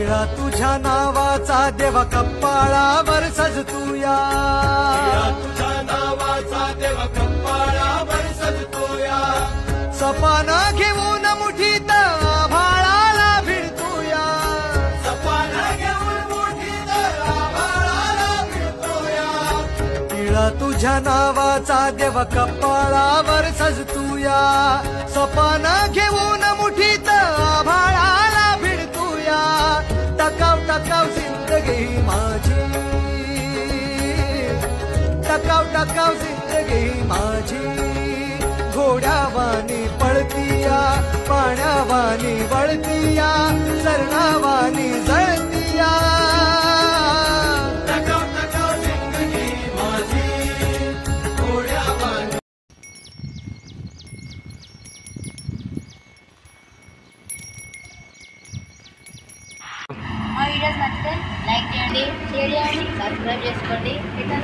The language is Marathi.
टिळा तुझ्या नावाचा देवा कपाळावर सजतूया, तुझ्या नावाचा देव कपाळावर सजतोया, सपान घेऊन मुठीत आभाळाला भिडतूया, सपान घेऊन मुठीत आभाळाला भिडतोया, टिळा तुझ्या नावाचा देव कपाळावर सजतूया, सपान घेऊन मुठीत आभाळाला भिडतूया, टकाव टकाव जिंदगी माझी, टकाव टकाव जिंदगी माझी, घोड्यावानी पळतीया, पाण्यावानी वळतीया, सरणावानी जळतीया, टकाव टकाव जिंदगी माझी, घोड्यावानी. మా వీడియోస్ నచ్చితే లైక్ చేయండి, షేర్ చేయండి, సబ్స్క్రైబ్ చేసుకోండి. ఇట్లా